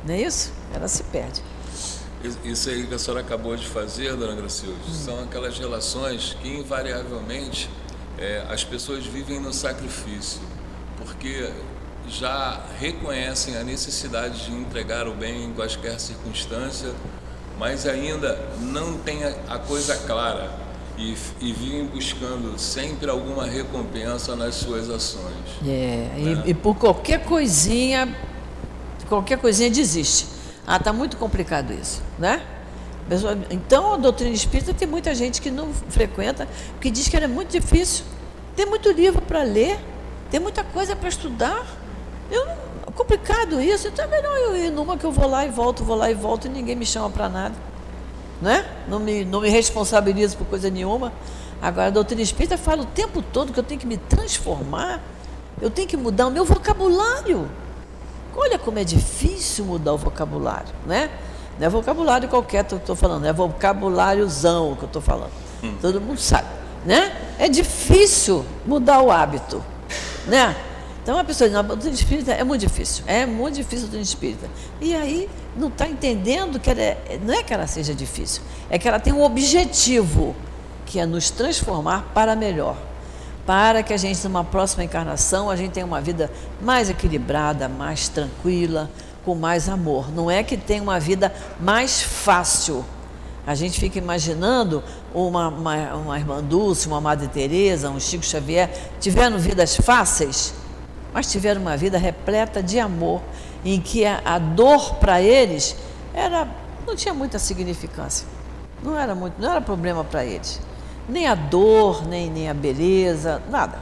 Não é isso? Ela se perde. Isso aí que a senhora acabou de fazer, dona Gracilde, são aquelas relações que invariavelmente as pessoas vivem no sacrifício, porque já reconhecem a necessidade de entregar o bem em quaisquer circunstância, mas ainda não tem a coisa clara e vivem buscando sempre alguma recompensa nas suas ações. E por qualquer coisinha desiste. Está muito complicado isso, né? Então, a doutrina espírita tem muita gente que não frequenta, porque diz que ela é muito difícil. Tem muito livro para ler, tem muita coisa para estudar. É complicado isso, então é melhor eu ir numa que eu vou lá e volto, e ninguém me chama para nada, né? Não me responsabilizo por coisa nenhuma. Agora, a doutrina espírita fala o tempo todo que eu tenho que me transformar, eu tenho que mudar o meu vocabulário. Olha como é difícil mudar o vocabulário, né? Não é vocabulário qualquer que eu estou falando, é vocabuláriozão que eu estou falando. Todo mundo sabe, né? É difícil mudar o hábito, né? Então, a pessoa diz, a doutrina espírita é muito difícil a doutrina espírita. E aí, não está entendendo que não é que ela seja difícil, é que ela tem um objetivo, que é nos transformar para melhor. Para que a gente, numa próxima encarnação, a gente tenha uma vida mais equilibrada, mais tranquila, com mais amor. Não é que tenha uma vida mais fácil. A gente fica imaginando uma irmã Dulce, uma Madre Teresa, um Chico Xavier, tiveram vidas fáceis, mas tiveram uma vida repleta de amor, em que a dor para eles não tinha muita significância. Não era problema para eles. Nem a dor, nem a beleza, nada.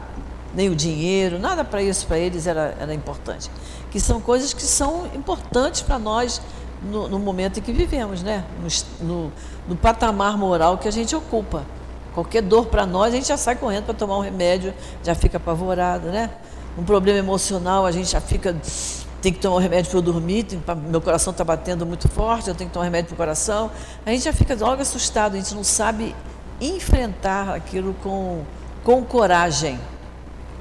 Nem o dinheiro, nada para isso, para eles era importante. Que são coisas que são importantes para nós no momento em que vivemos, né? No patamar moral que a gente ocupa. Qualquer dor para nós, a gente já sai correndo para tomar um remédio, já fica apavorado, né? Um problema emocional, a gente já fica... Tem que tomar um remédio para eu dormir, meu coração está batendo muito forte, eu tenho que tomar um remédio para o coração. A gente já fica logo assustado, a gente não sabe enfrentar aquilo com coragem,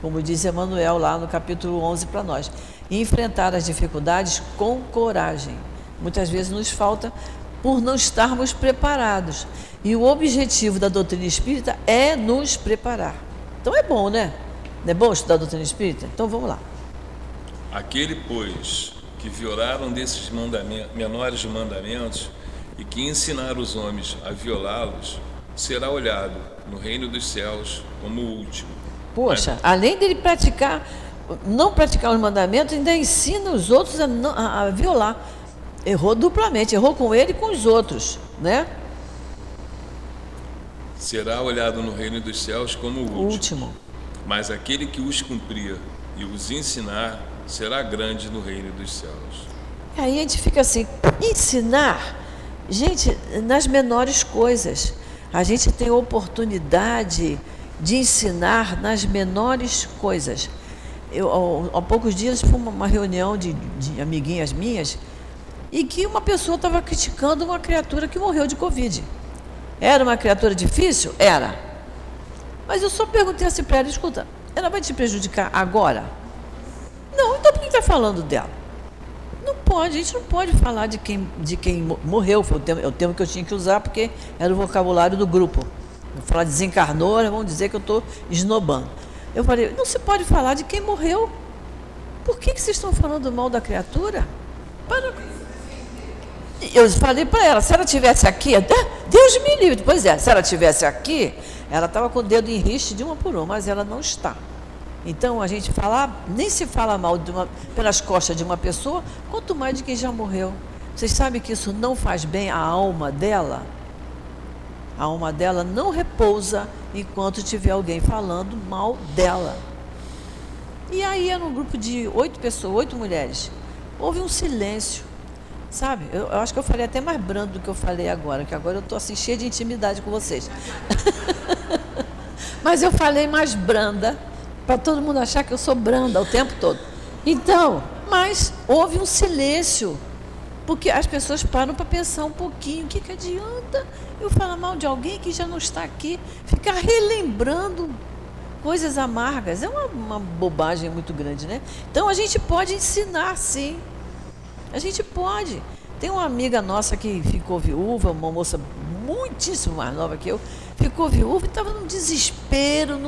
como diz Emmanuel lá no capítulo 11 para nós. Enfrentar as dificuldades com coragem. Muitas vezes nos falta por não estarmos preparados. E o objetivo da doutrina espírita é nos preparar. Então é bom, né? Não é bom estudar a doutrina espírita? Então vamos lá. Aquele, pois, que violaram desses menores mandamentos e que ensinar os homens a violá-los, será olhado no reino dos céus como o último. Poxa, além dele não praticar os mandamentos, ainda ensina os outros a violar. Errou duplamente, errou com ele e com os outros, né? Será olhado no reino dos céus como o último. Mas aquele que os cumprir e os ensinar será grande no reino dos céus. E aí a gente fica assim, ensinar, gente, nas menores coisas. A gente tem a oportunidade de ensinar nas menores coisas. Há poucos dias fui uma reunião de amiguinhas minhas, e que uma pessoa estava criticando uma criatura que morreu de Covid. Era uma criatura difícil? Era. Mas eu só perguntei assim para ela, escuta, ela vai te prejudicar agora? Não, então por que está falando dela? Não pode, a gente não pode falar de quem morreu, foi o termo que eu tinha que usar, porque era o vocabulário do grupo. Vou falar desencarnou, vão dizer que eu estou esnobando. Eu falei, não se pode falar de quem morreu. Por que vocês estão falando mal da criatura? Eu falei para ela, se ela estivesse aqui, Deus me livre, pois é, se ela estivesse aqui, ela estava com o dedo em riste de uma por uma, mas ela não está. Então, a gente nem se fala mal pelas costas de uma pessoa, quanto mais de quem já morreu. Vocês sabem que isso não faz bem à alma dela? A alma dela não repousa enquanto tiver alguém falando mal dela. E aí, era um grupo de 8 pessoas, 8 mulheres. Houve um silêncio, sabe? Eu acho que eu falei até mais brando do que eu falei agora, que agora eu estou assim, cheia de intimidade com vocês. Mas eu falei mais branda, para todo mundo achar que eu sou branda o tempo todo. Então, mas houve um silêncio, porque as pessoas param para pensar um pouquinho, o que adianta eu falar mal de alguém que já não está aqui, ficar relembrando coisas amargas, é uma bobagem muito grande, né? Então a gente pode ensinar, sim, a gente pode. Tem uma amiga nossa que ficou viúva, uma moça muitíssimo mais nova que eu, ficou viúva e estava num desespero,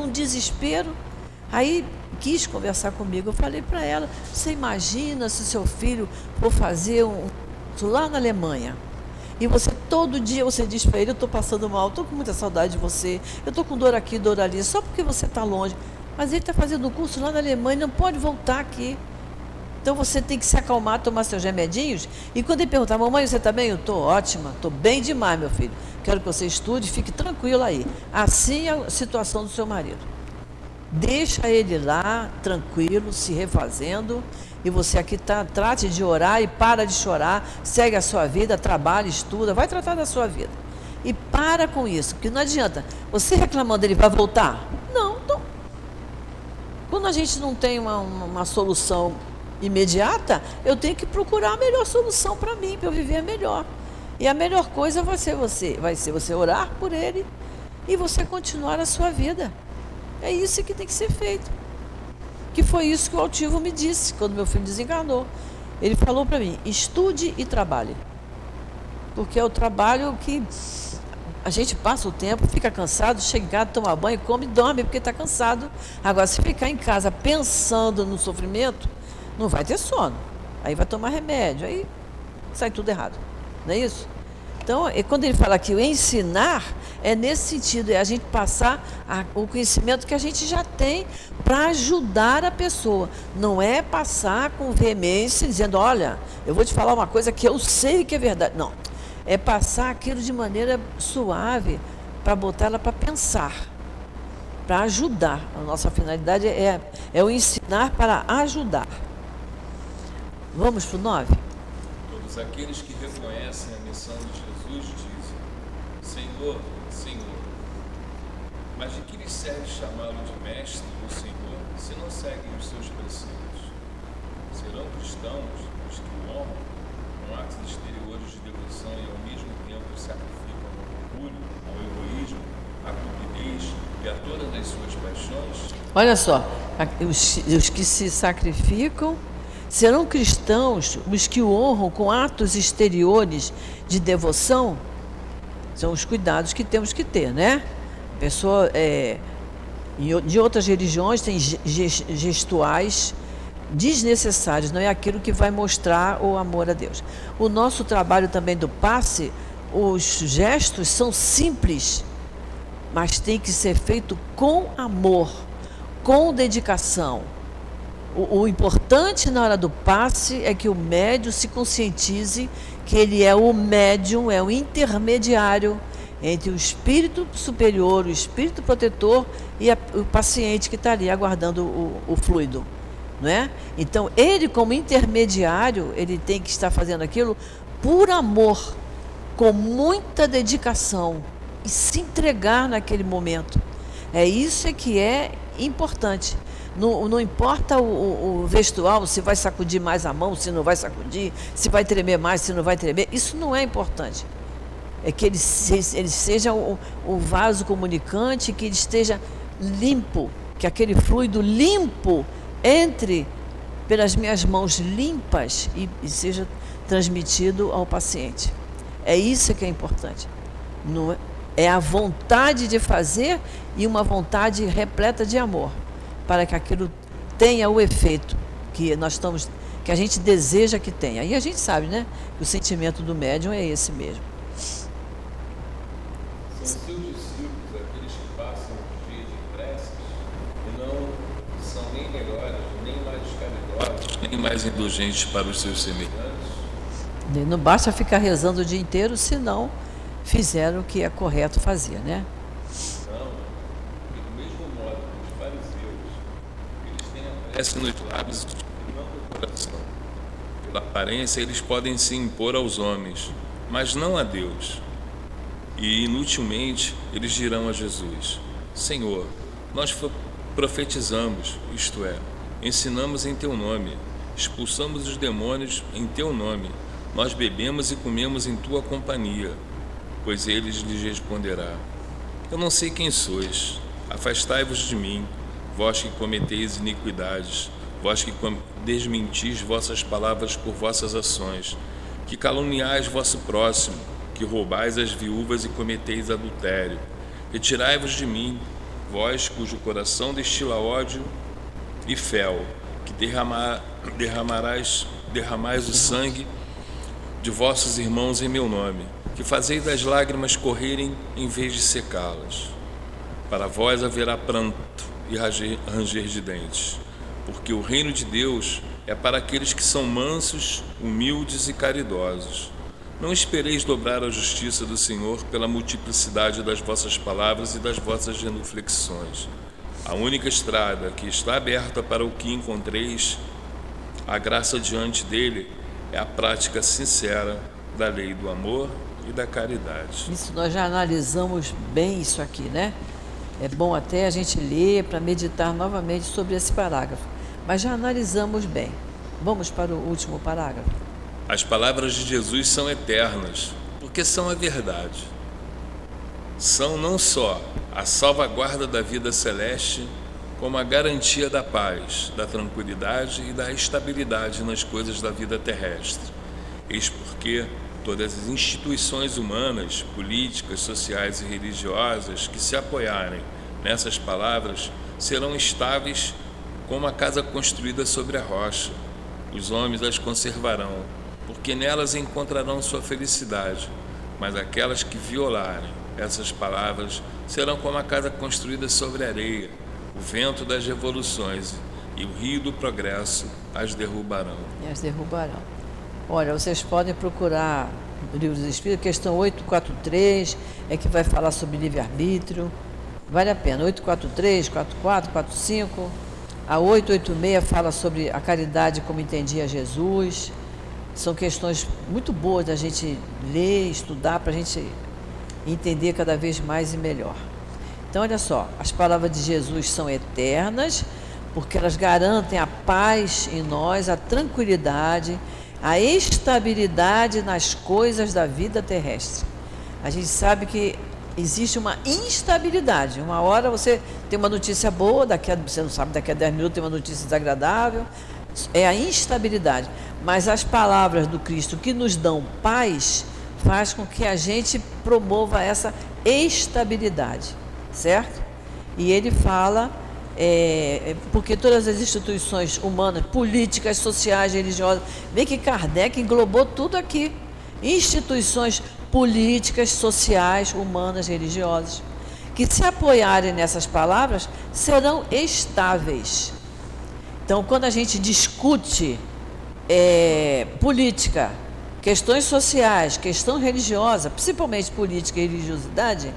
aí quis conversar comigo. Eu falei para ela, você imagina se seu filho for fazer lá na Alemanha, e você todo dia você diz para ele, eu estou passando mal, estou com muita saudade de você, eu estou com dor aqui, dor ali, só porque você está longe. Mas ele está fazendo um curso lá na Alemanha, não pode voltar aqui. Então você tem que se acalmar, tomar seus remedinhos. E quando ele perguntar, mamãe, você está bem? Eu estou ótima, estou bem demais, meu filho. Quero que você estude, fique tranquilo aí. Assim é a situação do seu marido. Deixa ele lá, tranquilo, se refazendo. E você aqui trate de orar e para de chorar. Segue a sua vida, trabalha, estuda, vai tratar da sua vida. E para com isso, porque não adianta. Você reclamando, ele vai voltar? Não, então. Quando a gente não tem uma solução imediata, eu tenho que procurar a melhor solução para mim, para eu viver melhor. E a melhor coisa vai ser você orar por ele e você continuar a sua vida. É isso que tem que ser feito. Que foi isso que o altivo me disse quando meu filho desencarnou. Ele falou para mim, estude e trabalhe. Porque é o trabalho que a gente passa o tempo, fica cansado, chega em casa, toma banho, come e dorme porque está cansado. Agora, se ficar em casa pensando no sofrimento, não vai ter sono. Aí vai tomar remédio, aí sai tudo errado. Não é isso? Então, quando ele fala que o ensinar é nesse sentido, é a gente passar o conhecimento que a gente já tem para ajudar a pessoa. Não é passar com veemência dizendo, olha, eu vou te falar uma coisa que eu sei que é verdade. Não, é passar aquilo de maneira suave para botar ela para pensar, para ajudar. A nossa finalidade é o ensinar para ajudar. Vamos para o 9? Todos aqueles que reconhecem a missão de Jesus dizem, Senhor, Senhor. Mas de que lhes serve chamá-lo de mestre ou Senhor, se não seguem os seus preceitos? Serão cristãos os que o honram, com atos exteriores de devoção e ao mesmo tempo sacrificam ao orgulho, ao egoísmo, à cupidez e a todas as suas paixões? Olha só, os que se sacrificam serão cristãos os que o honram com atos exteriores de devoção? São os cuidados que temos que ter, né? Pessoa, de outras religiões tem gestuais desnecessários, não é aquilo que vai mostrar o amor a Deus. O nosso trabalho também do passe, os gestos são simples, mas tem que ser feito com amor, com dedicação. O importante na hora do passe é que o médium se conscientize que ele é o médium, é o intermediário entre o espírito superior, o espírito protetor e o paciente que está ali aguardando o fluido, não é? Então, ele como intermediário, ele tem que estar fazendo aquilo por amor, com muita dedicação e se entregar naquele momento. É isso que é importante. Não importa o vestual, se vai sacudir mais a mão, se não vai sacudir, se vai tremer mais, se não vai tremer. Isso não é importante. É que ele seja o vaso comunicante, que ele esteja limpo, que aquele fluido limpo entre pelas minhas mãos limpas e seja transmitido ao paciente. É isso que é importante. Não é a vontade de fazer e uma vontade repleta de amor, para que aquilo tenha o efeito que a gente deseja que tenha. E a gente sabe, né, que o sentimento do médium é esse mesmo. São seus discípulos aqueles que passam os dias de preces e não são nem melhores, nem mais caridosos, nem mais indulgentes para os seus semelhantes. Não basta ficar rezando o dia inteiro, senão fizeram o que é correto fazer, né? Não, e do mesmo modo que os fariseus, eles têm a prece nos lábios e não no coração. Pela aparência, eles podem se impor aos homens, mas não a Deus. E inutilmente eles dirão a Jesus: Senhor, nós profetizamos, isto é, ensinamos em teu nome, expulsamos os demônios em teu nome, nós bebemos e comemos em tua companhia. Pois eles lhes responderá: Eu não sei quem sois, afastai-vos de mim, vós que cometeis iniquidades, vós que desmentis vossas palavras por vossas ações, que caluniais vosso próximo, que roubais as viúvas e cometeis adultério. Retirai-vos de mim, vós cujo coração destila ódio e fel, que derramais o sangue de vossos irmãos em meu nome, que fazeis das lágrimas correrem em vez de secá-las. Para vós haverá pranto e ranger de dentes, porque o reino de Deus é para aqueles que são mansos, humildes e caridosos. Não espereis dobrar a justiça do Senhor pela multiplicidade das vossas palavras e das vossas genuflexões. A única estrada que está aberta para o que encontreis a graça diante dele é a prática sincera da lei do amor e da caridade. Isso nós já analisamos bem isso aqui, né? É bom até a gente ler para meditar novamente sobre esse parágrafo, mas já analisamos bem. Vamos para o último parágrafo. As palavras de Jesus são eternas, porque são a verdade. São não só a salvaguarda da vida celeste, como a garantia da paz, da tranquilidade e da estabilidade nas coisas da vida terrestre. Eis porque todas as instituições humanas, políticas, sociais e religiosas que se apoiarem nessas palavras serão estáveis como a casa construída sobre a rocha. Os homens as conservarão, porque nelas encontrarão sua felicidade, mas aquelas que violarem essas palavras serão como a casa construída sobre a areia. O vento das revoluções e o rio do progresso as derrubarão. As derrubarão. Olha, vocês podem procurar no Livro dos Espíritos, questão 843, é que vai falar sobre livre-arbítrio. Vale a pena. 843, 44, 45. A 886 fala sobre a caridade como entendia Jesus. São questões muito boas da gente ler, estudar, para a gente entender cada vez mais e melhor. Então, olha só, as palavras de Jesus são eternas, porque elas garantem a paz em nós, a tranquilidade, a estabilidade nas coisas da vida terrestre. A gente sabe que existe uma instabilidade. Uma hora você tem uma notícia boa, você não sabe, daqui a 10 minutos tem uma notícia desagradável. É a instabilidade. Mas as palavras do Cristo que nos dão paz faz com que a gente promova essa estabilidade, certo? E ele fala, porque todas as instituições humanas, políticas, sociais, religiosas, vê que Kardec englobou tudo aqui. Instituições políticas, sociais, humanas, religiosas, que se apoiarem nessas palavras, serão estáveis. Então, quando a gente discute política, questões sociais, questão religiosa, principalmente política e religiosidade,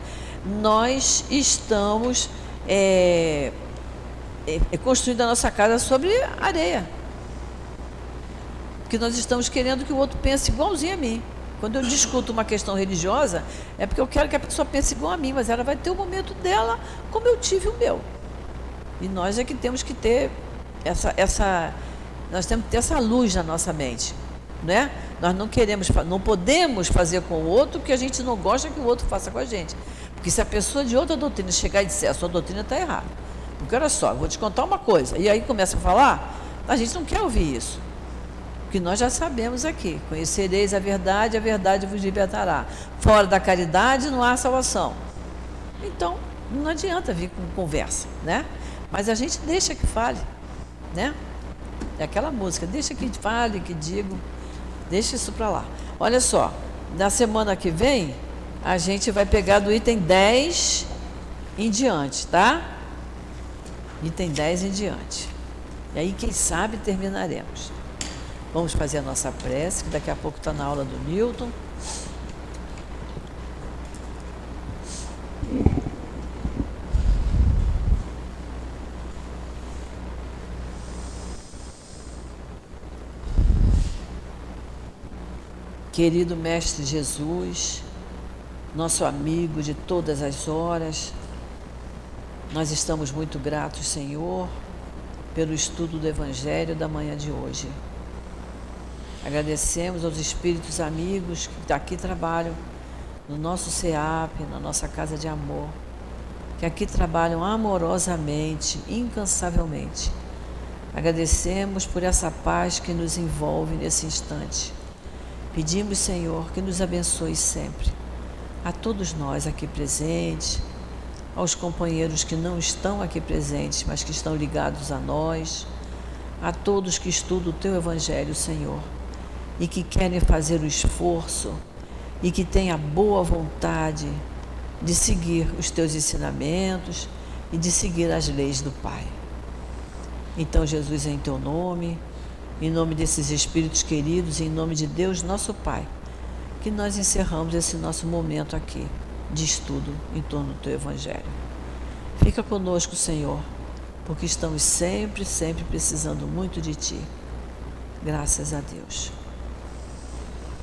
nós estamos construindo a nossa casa sobre areia. Porque nós estamos querendo que o outro pense igualzinho a mim. Quando eu discuto uma questão religiosa, é porque eu quero que a pessoa pense igual a mim, mas ela vai ter o momento dela como eu tive o meu. E nós é que temos que ter nós temos que ter essa luz na nossa mente, né? Nós não podemos fazer com o outro o que a gente não gosta que o outro faça com a gente. Porque Porque se a pessoa de outra doutrina chegar e disser, a sua doutrina está errada. Porque olha só, vou te contar uma coisa. E aí começa a falar, a gente não quer ouvir isso. Porque nós já sabemos aqui, conhecereis a verdade vos libertará. Fora da caridade não há salvação. Então, não adianta vir com conversa, né? Mas a gente deixa que fale, né? É aquela música, deixa que fale, que digo, deixa isso para lá. Olha só, na semana que vem, a gente vai pegar do item 10 em diante, tá? Item 10 em diante. E aí, quem sabe, terminaremos. Vamos fazer a nossa prece, que daqui a pouco está na aula do Newton. Querido Mestre Jesus, nosso amigo de todas as horas, nós estamos muito gratos, Senhor, pelo estudo do Evangelho da manhã de hoje. Agradecemos aos espíritos amigos que aqui trabalham no nosso CEAP, na nossa casa de amor, que aqui trabalham amorosamente, incansavelmente. Agradecemos por essa paz que nos envolve nesse instante. Pedimos, Senhor, que nos abençoe sempre, a todos nós aqui presentes, aos companheiros que não estão aqui presentes, mas que estão ligados a nós, a todos que estudam o Teu Evangelho, Senhor, e que querem fazer o esforço e que têm a boa vontade de seguir os Teus ensinamentos e de seguir as leis do Pai. Então, Jesus, em Teu nome, em nome desses espíritos queridos, em nome de Deus, nosso Pai, que nós encerramos esse nosso momento aqui de estudo em torno do Teu Evangelho. Fica conosco, Senhor, porque estamos sempre, sempre precisando muito de Ti. Graças a Deus.